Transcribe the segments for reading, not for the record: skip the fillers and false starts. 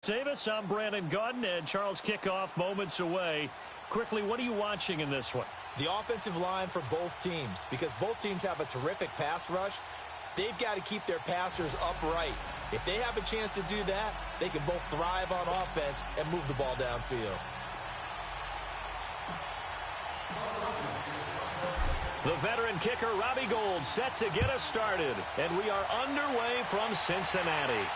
Davis, I'm Brandon Gaudin, and Charles kickoff moments away. Quickly, what are you watching in this one? The offensive line for both teams, because both teams have a terrific pass rush. They've got to keep their passers upright. If they have a chance to do that, they can both thrive on offense and move the ball downfield. The veteran kicker, Robbie Gould, set to get us started. And we are underway from Cincinnati.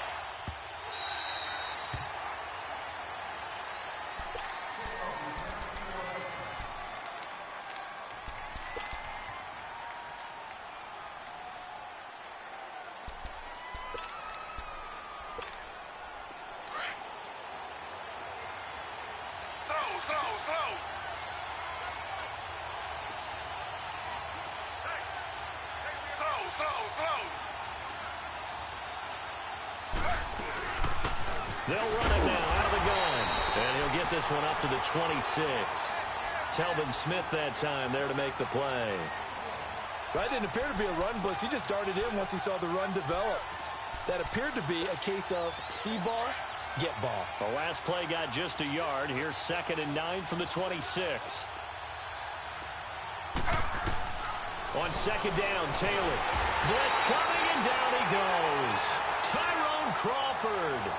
They'll run it now out of the gun. And he'll get this one up to the 26. Telvin Smith that time there to make the play. That didn't appear to be a run blitz. He just darted in once he saw the run develop. That appeared to be a case of see ball, get ball. The last play got just a yard. Here's 2nd and 9 from the 26. On 2nd down, Taylor. Blitz coming, and down he goes. Tyrone Crawford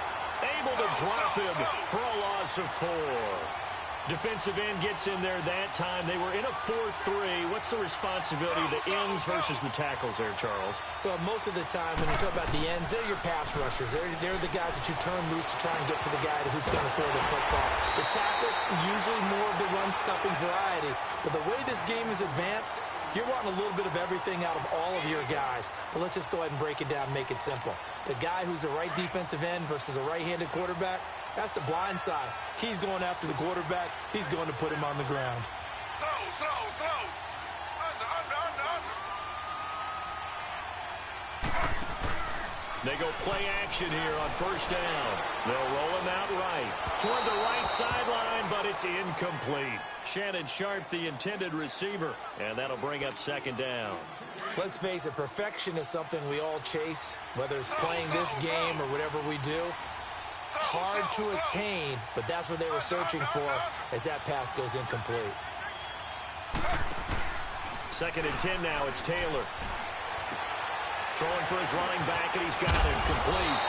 able to drop him for a loss of 4. Defensive end gets in there that time. They were in a 4-3. What's the responsibility of the ends versus the tackles there, Charles? Well, most of the time when you talk about the ends, they're your pass rushers. They're the guys that you turn loose to try and get to the guy who's going to throw the football. The tackles, usually more of the run-stuffing variety. But the way this game is advanced, you're wanting a little bit of everything out of all of your guys. But let's just go ahead and break it down and make it simple. The guy who's the right defensive end versus a right-handed quarterback, that's the blind side. He's going after the quarterback. He's going to put him on the ground. Slow. They go play action here on 1st down. They'll roll him out right. Toward the right sideline, but it's incomplete. Shannon Sharp, the intended receiver. And that'll bring up 2nd down. Let's face it, perfection is something we all chase, whether it's playing this game or whatever we do. Hard to attain, but that's what they were searching for as that pass goes incomplete. 2nd and 10 now. It's Taylor. Throwing for his running back, and he's got it complete.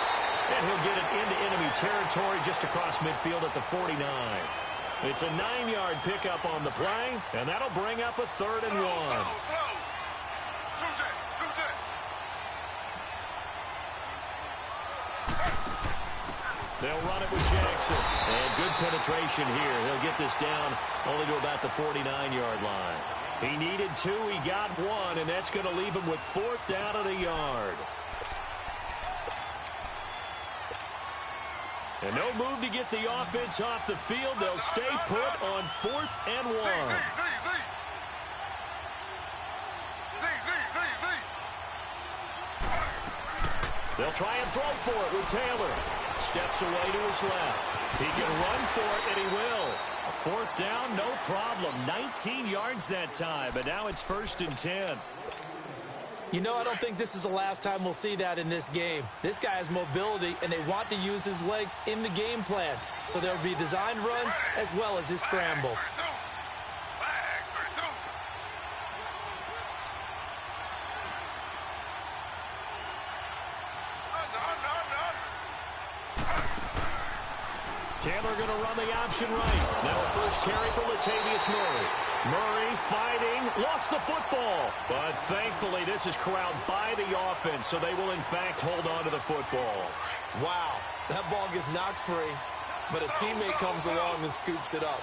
And he'll get it into enemy territory just across midfield at the 49. It's a 9-yard pickup on the play, and that'll bring up a 3rd and 1. They'll run it with Jackson. And good penetration here. He'll get this down only to about the 49-yard line. He needed 2. He got 1, and that's going to leave him with 4th down at a yard. And no move to get the offense off the field. They'll stay put on 4th and 1. They'll try and throw for it with Taylor. Steps away to his left. He can run for it, and he will. A 4th down, no problem. 19 yards that time, but now it's 1st and 10. You know, I don't think this is the last time we'll see that in this game. This guy has mobility, and they want to use his legs in the game plan. So there'll be designed runs as well as his scrambles. Taylor going to run the option right. Now a first carry for Latavius Murray. Murray fighting, lost the football. But thankfully this is corralled by the offense, so they will in fact hold on to the football. Wow, that ball gets knocked free, but a teammate comes along and scoops it up.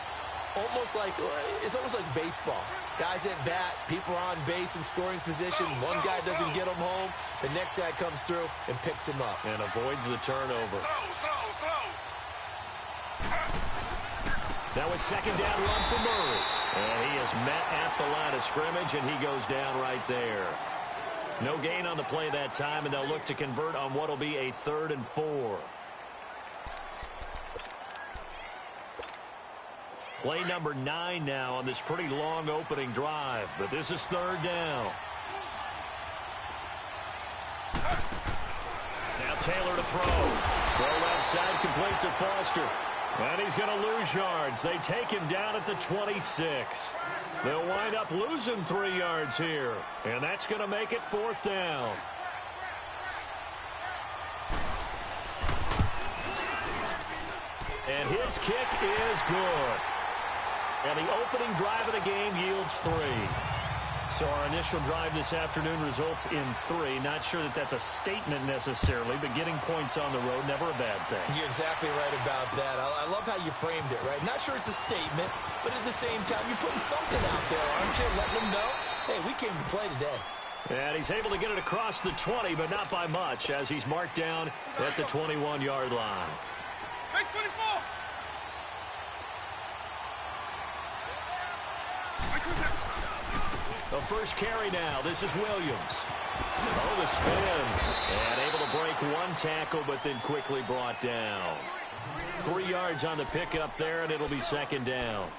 It's almost like baseball. Guys at bat, people are on base in scoring position. One guy doesn't get him home. The next guy comes through and picks him up. And avoids the turnover. That was 2nd down run for Murray. And he is met at the line of scrimmage, and he goes down right there. No gain on the play that time, and they'll look to convert on what will be a 3rd and 4. Play number 9 now on this pretty long opening drive, but this is 3rd down. Now Taylor to throw. Throw left side, complete to Foster. And he's going to lose yards. They take him down at the 26. They'll wind up losing 3 yards here. And that's going to make it 4th down. And his kick is good. And the opening drive of the game yields 3. So our initial drive this afternoon results in 3. Not sure that that's a statement necessarily, but getting points on the road, never a bad thing. You're exactly right about that. I love how you framed it, right? Not sure it's a statement, but at the same time, you're putting something out there, aren't you? Letting them know, hey, we came to play today. And he's able to get it across the 20, but not by much, as he's marked down at the 21-yard line. Base 24! The first carry now. This is Williams. Oh, the spin. And able to break 1 tackle, but then quickly brought down. 3 yards on the pickup there, and it'll be 2nd down.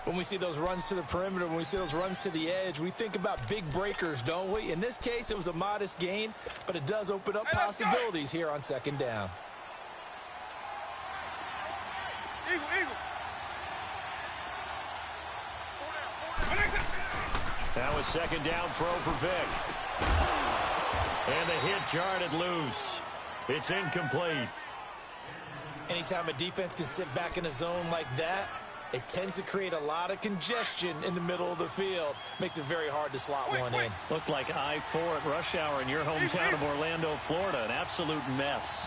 When we see those runs to the perimeter, when we see those runs to the edge, we think about big breakers, don't we? In this case, it was a modest gain, but it does open up possibilities here on 2nd down. Eagle, eagle. Now a 2nd down throw for Vick. And the hit jarred loose. It's incomplete. Anytime a defense can sit back in a zone like that, it tends to create a lot of congestion in the middle of the field. Makes it very hard to slot one in. Looked like I-4 at rush hour in your hometown of Orlando, Florida. An absolute mess.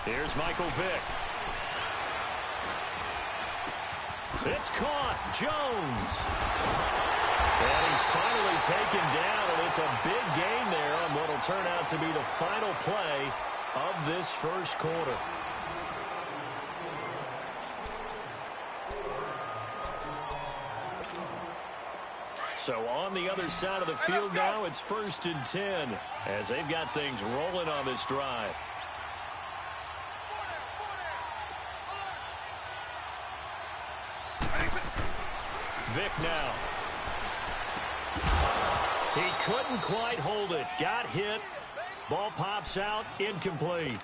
Here's Michael Vick. It's caught. Jones. And he's finally taken down, and it's a big gain there on what will turn out to be the final play of this first quarter. So on the other side of the field now, it's 1st and 10 as they've got things rolling on this drive. Vick now. He couldn't quite hold it. Got hit. Ball pops out. Incomplete.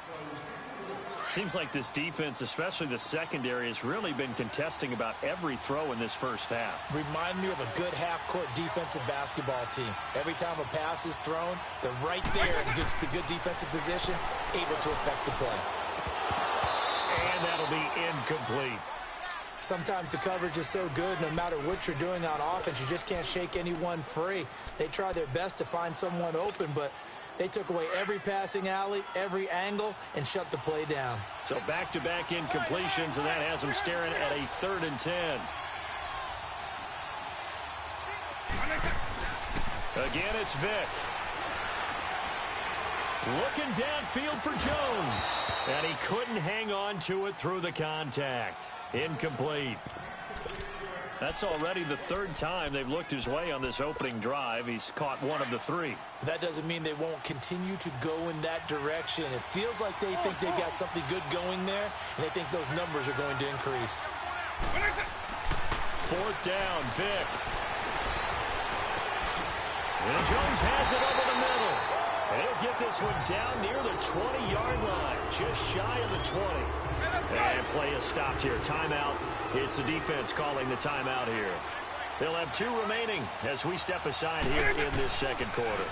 Seems like this defense, especially the secondary, has really been contesting about every throw in this first half. Remind me of a good half-court defensive basketball team. Every time a pass is thrown, they're right there in the good defensive position, able to affect the play. And that'll be incomplete. Sometimes the coverage is so good, no matter what you're doing on offense, you just can't shake anyone free. They try their best to find someone open, but they took away every passing alley, every angle, and shut the play down. So back-to-back incompletions, and that has them staring at a 3rd and 10. Again, it's Vick. Looking downfield for Jones. And he couldn't hang on to it through the contact. Incomplete. That's already the 3rd time they've looked his way on this opening drive. He's caught 1 of the 3. That doesn't mean they won't continue to go in that direction. It feels like they think they've got something good going there, and they think those numbers are going to increase. 4th down, Vick. And Jones has it over the middle. And he'll get this one down near the 20-yard line, just shy of the 20. And play is stopped here. Timeout. It's the defense calling the timeout here. They'll have 2 remaining as we step aside here in this 2nd quarter.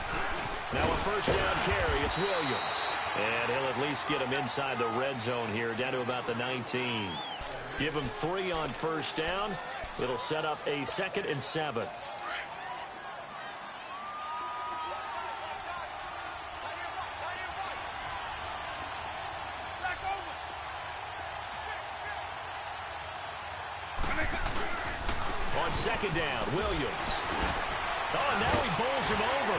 Now a 1st down carry. It's Williams. And he'll at least get him inside the red zone here, down to about the 19. Give him 3 on 1st down. It'll set up a 2nd and 7. On 2nd down, Williams. Oh, and now he bowls him over.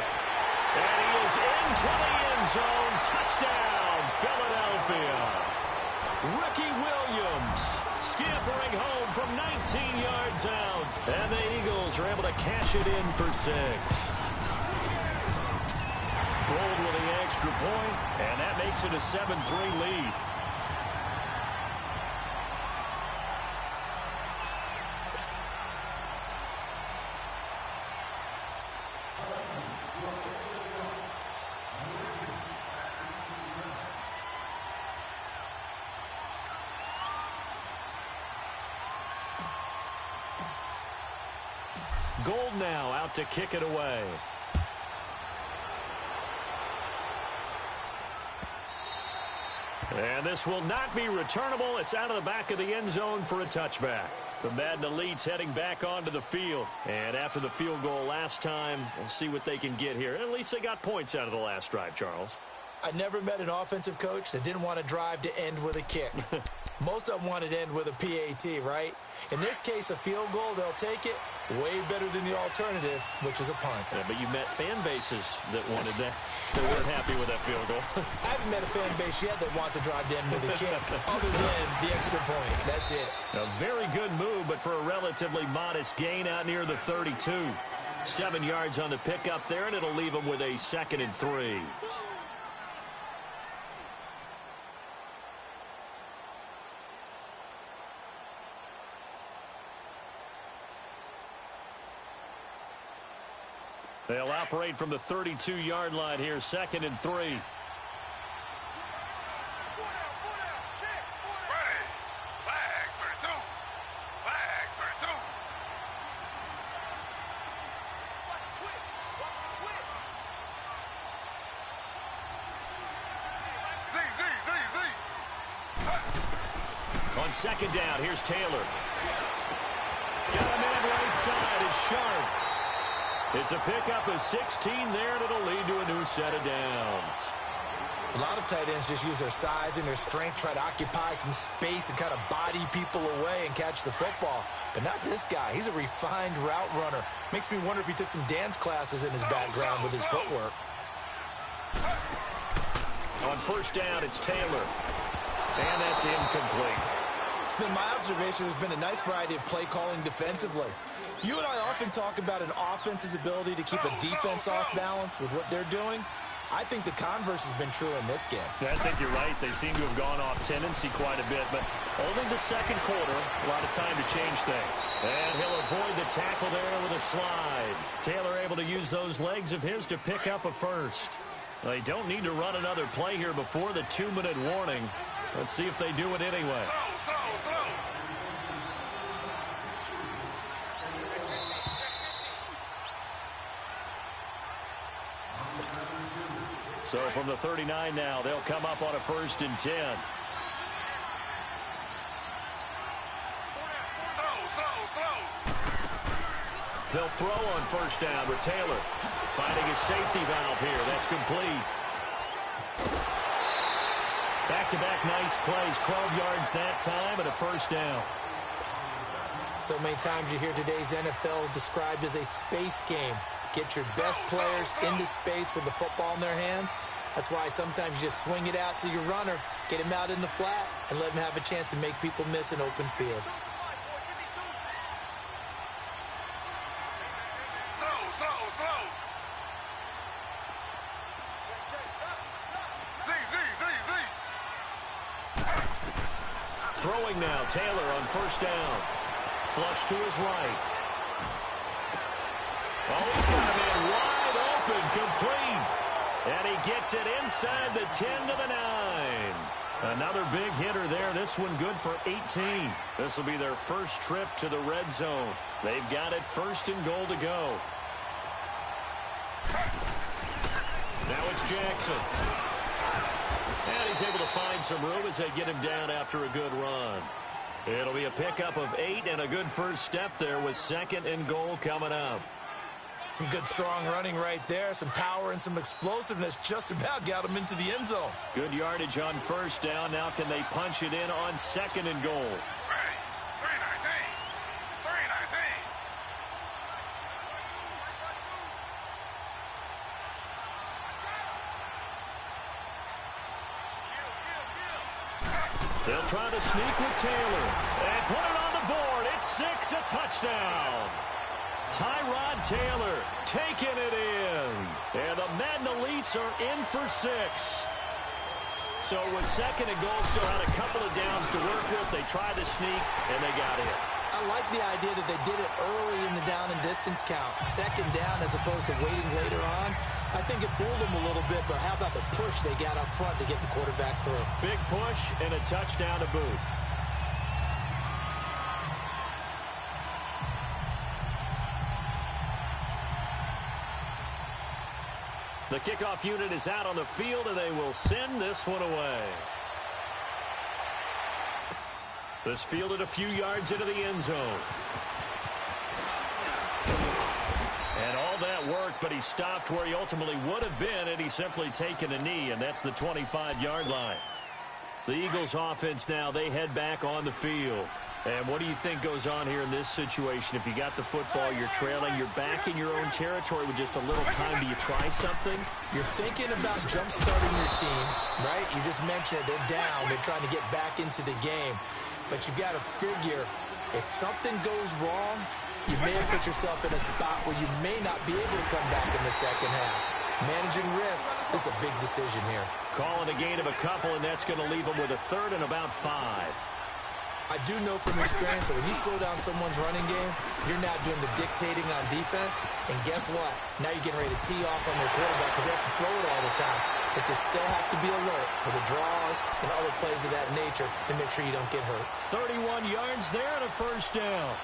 And he is into the end zone. Touchdown, Philadelphia. Ricky Williams scampering home from 19 yards out. And the Eagles are able to cash it in for 6. Rolled with the extra point, and that makes it a 7-3 lead. Gold now out to kick it away. And this will not be returnable. It's out of the back of the end zone for a touchback. The Madden Elites heading back onto the field. And after the field goal last time, we'll see what they can get here. At least they got points out of the last drive, Charles. I never met an offensive coach that didn't want to drive to end with a kick. Most of them wanted to end with a PAT, right? In this case, a field goal, they'll take it. Way better than the alternative, which is a punt. Yeah, but you met fan bases that wanted that, that weren't happy with that field goal. I haven't met a fan base yet that wants to drive to end with a kick, other than the extra point. That's it. A very good move, but for a relatively modest gain out near the 32. 7 yards on the pickup there, and it'll leave them with a 2nd and 3. They'll operate from the 32-yard line here, 2nd and 3. Flag, flag, 32. Flag, 32. On 2nd down, here's Taylor. Got a man right side. It's Sharp. It's a pickup of 16 there, and it'll lead to a new set of downs. A lot of tight ends just use their size and their strength, try to occupy some space and kind of body people away and catch the football. But not this guy. He's a refined route runner. Makes me wonder if he took some dance classes in his background with his footwork. On 1st down, it's Taylor. And that's incomplete. It's been my observation there's been a nice variety of play calling defensively. You and I often talk about an offense's ability to keep a defense off balance with what they're doing. I think the converse has been true in this game. I think you're right. They seem to have gone off tendency quite a bit, but only the 2nd quarter, a lot of time to change things. And he'll avoid the tackle there with a slide. Taylor able to use those legs of his to pick up a 1st. They don't need to run another play here before the 2-minute warning. Let's see if they do it anyway. Slow. So from the 39 now, they'll come up on a 1st and 10. Slow. They'll throw on 1st down with Taylor. Finding his safety valve here. That's complete. Back-to-back nice plays. 12 yards that time and a 1st down. So many times you hear today's NFL described as a space game. Get your best players into space with the football in their hands. That's why sometimes you just swing it out to your runner, get him out in the flat, and let him have a chance to make people miss an open field. Slow. Throwing now, Taylor on 1st down. Flush to his right. Oh, he's got a man wide open, complete. And he gets it inside the 10 to the 9. Another big hitter there. This one good for 18. This will be their 1st trip to the red zone. They've got it 1st and goal to go. Now it's Jackson. And he's able to find some room as they get him down after a good run. It'll be a pickup of 8 and a good 1st step there with 2nd and goal coming up. Some good strong running right there. Some power and some explosiveness just about got him into the end zone. Good yardage on 1st down. Now can they punch it in on 2nd and goal? 319. They'll try to sneak with Taylor and put it on the board. It's 6, a touchdown. Tyrod Taylor taking it in. And the Madden Elites are in for 6. So with 2nd and goal, still had a couple of downs to work with. They tried to sneak, and they got in. I like the idea that they did it early in the down and distance count. 2nd down as opposed to waiting later on. I think it fooled them a little bit, but how about the push they got up front to get the quarterback through? Big push and a touchdown to boot. The kickoff unit is out on the field, and they will send this one away. This fielded a few yards into the end zone. And all that worked, but he stopped where he ultimately would have been had he simply taken a knee, and that's the 25-yard line. The Eagles offense now, they head back on the field. And what do you think goes on here in this situation? If you got the football, you're trailing, you're back in your own territory with just a little time. Do you try something? You're thinking about jump-starting your team, right? You just mentioned it. They're down. They're trying to get back into the game. But you got to figure, if something goes wrong, you may have put yourself in a spot where you may not be able to come back in the second half. Managing risk is a big decision here. Calling a gain of a couple, and that's going to leave them with a third and about 5. I do know from experience that when you slow down someone's running game, you're now doing the dictating on defense. And guess what? Now you're getting ready to tee off on their quarterback because they have to throw it all the time. But you still have to be alert for the draws and other plays of that nature and make sure you don't get hurt. 31 yards there and a first down.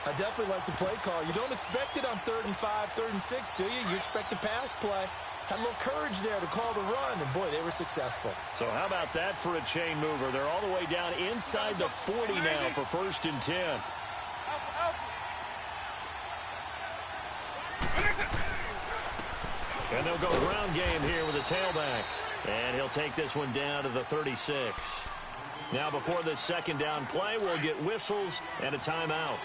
I definitely like the play call. You don't expect it on 3rd and 5, 3rd and 6, do you? You expect a pass play. Had a little courage there to call the run, and boy, they were successful. So how about that for a chain mover? They're all the way down inside the 40 now for 1st and 10. And they'll go ground game here with a tailback. And he'll take this one down to the 36. Now before this second down play, we'll get whistles and a timeout,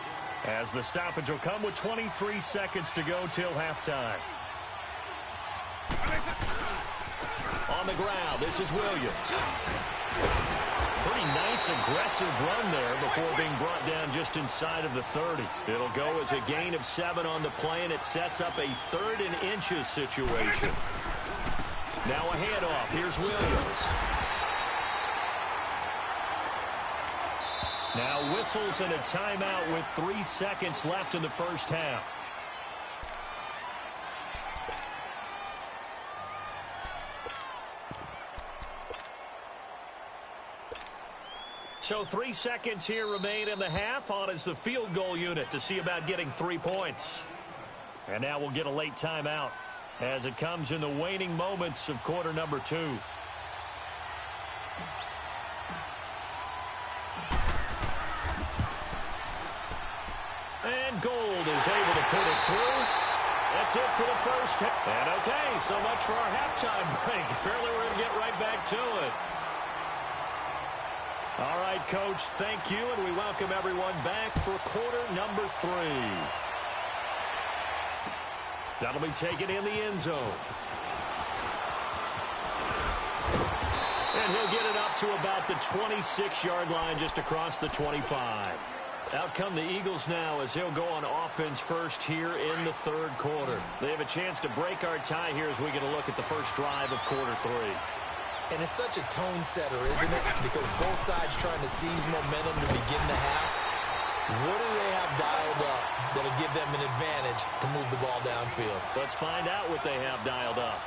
as the stoppage will come with 23 seconds to go till halftime. On the ground, this is Williams. Pretty nice, aggressive run there before being brought down just inside of the 30. It'll go as a gain of 7 on the play, and it sets up a 3rd and inches situation. Now a handoff. Here's Williams. Now whistles and a timeout with 3 seconds left in the first half. So 3 seconds here remain in the half. On is the field goal unit to see about getting 3 points. And now we'll get a late timeout as it comes in the waning moments of quarter number 2. And Gold is able to put it through. That's it for the first. And okay, so much for our halftime break. Apparently we're going to get right back to it. All right, Coach, thank you, and we welcome everyone back for quarter number 3. That'll be taken in the end zone. And he'll get it up to about the 26-yard line, just across the 25. Out come the Eagles now as he'll go on offense first here in the 3rd quarter. They have a chance to break our tie here as we get a look at the first drive of quarter 3. And it's such a tone setter, isn't it? Because both sides trying to seize momentum to begin the half. What do they have dialed up that'll give them an advantage to move the ball downfield? Let's find out what they have dialed up.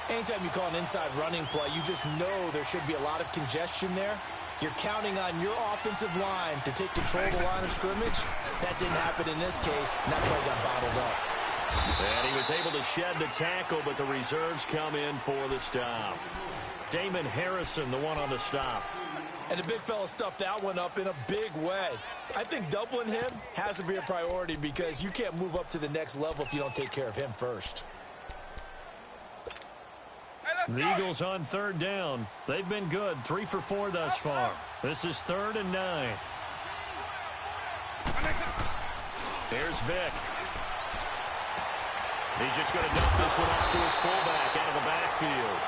Anytime you call an inside running play, you just know there should be a lot of congestion there. You're counting on your offensive line to take control of the line of scrimmage. That didn't happen in this case, and that play got bottled up. And he was able to shed the tackle, but the reserves come in for the stop. Damon Harrison, the one on the stop. And the big fella stuffed that one up in a big way. I think doubling him has to be a priority because you can't move up to the next level if you don't take care of him first. The Eagles on 3rd down. They've been good, 3 for 4 thus far. This is 3rd and 9. Here's Vick. He's just going to dump this one off to his fullback out of the backfield.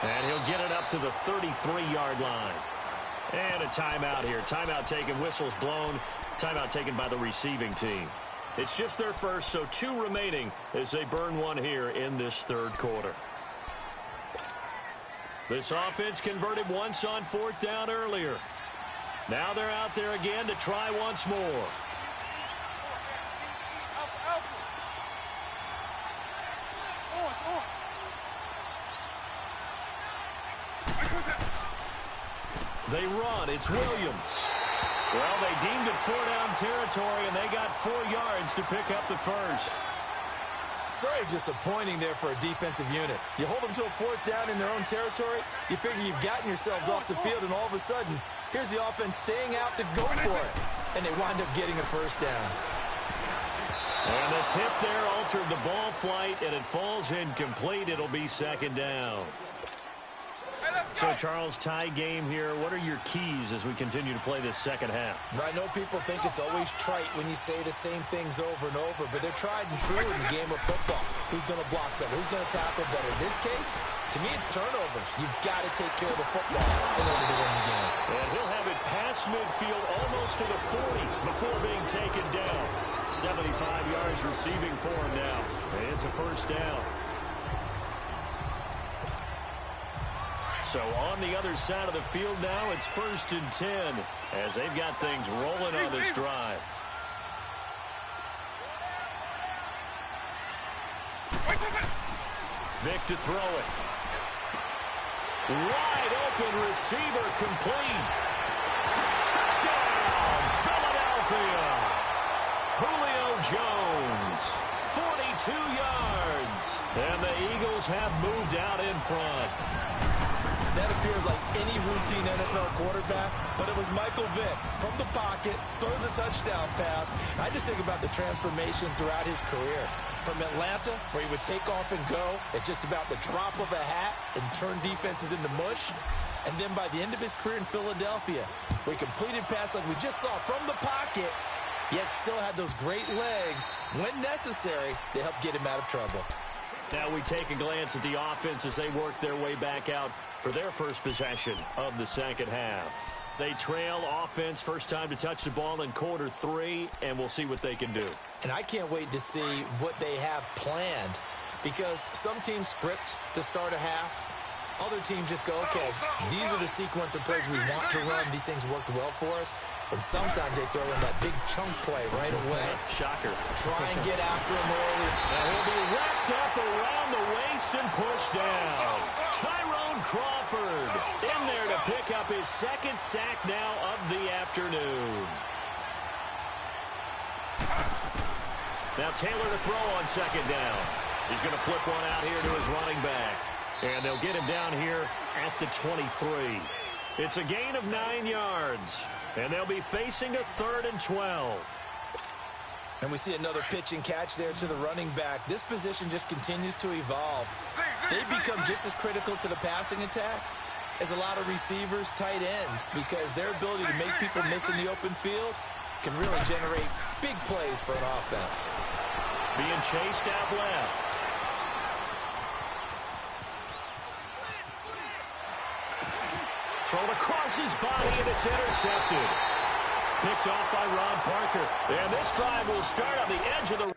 And he'll get it up to the 33-yard line. And a timeout here. Timeout taken, whistles blown. Timeout taken by the receiving team. It's just their first, so 2 remaining as they burn one here in this 3rd quarter. This offense converted once on 4th down earlier. Now they're out there again to try once more. They run. It's Williams. Well, they deemed it 4-down territory, and they got 4 yards to pick up the first. So disappointing there for a defensive unit. You hold them to a fourth down in their own territory, you figure you've gotten yourselves off the field, and all of a sudden, here's the offense staying out to go for it. And they wind up getting a first down. And the tip there altered the ball flight, and it falls incomplete. It'll be second down. So, Charles, tie game here. What are your keys as we continue to play this second half? I know people think it's always trite when you say the same things over and over, but they're tried and true in the game of football. Who's going to block better? Who's going to tackle better? In this case, to me, it's turnovers. You've got to take care of the football in order to win the game. And he'll have it past midfield almost to the 40 before being taken down. 75 yards receiving for him now. And it's a first down. So on the other side of the field now, it's 1st and 10 as they've got things rolling on this drive. Vick to throw it. Wide open receiver complete. Touchdown, Philadelphia. Julio Jones, 42 yards. And the Eagles have moved out in front. That appeared like any routine NFL quarterback, but it was Michael Vick from the pocket, throws a touchdown pass. I just think about the transformation throughout his career. From Atlanta, where he would take off and go at just about the drop of a hat and turn defenses into mush. And then by the end of his career in Philadelphia, where he completed pass like we just saw from the pocket, yet still had those great legs, when necessary, to help get him out of trouble. Now we take a glance at the offense as they work their way back out for their first possession of the second half. They trail offense, first time to touch the ball in quarter 3, and we'll see what they can do. And I can't wait to see what they have planned, because some teams script to start a half. Other teams just go, okay, these are the sequence of plays we want to run. These things worked well for us. And sometimes they throw in that big chunk play right away. Shocker. Try and get after him early. Now he'll be wrapped up around the waist and pushed down. Tyrone Crawford in there to pick up his second sack now of the afternoon. Now Taylor to throw on second down. He's going to flip one out here to his running back. And they'll get him down here at the 23. It's a gain of 9 yards. And they'll be facing a 3rd and 12. And we see another pitch and catch there to the running back. This position just continues to evolve. They become just as critical to the passing attack as a lot of receivers, tight ends, because their ability to make people miss in the open field can really generate big plays for an offense. Being chased out left. Thrown across his body, and it's intercepted. Picked off by Ron Parker. And this drive will start on the edge of the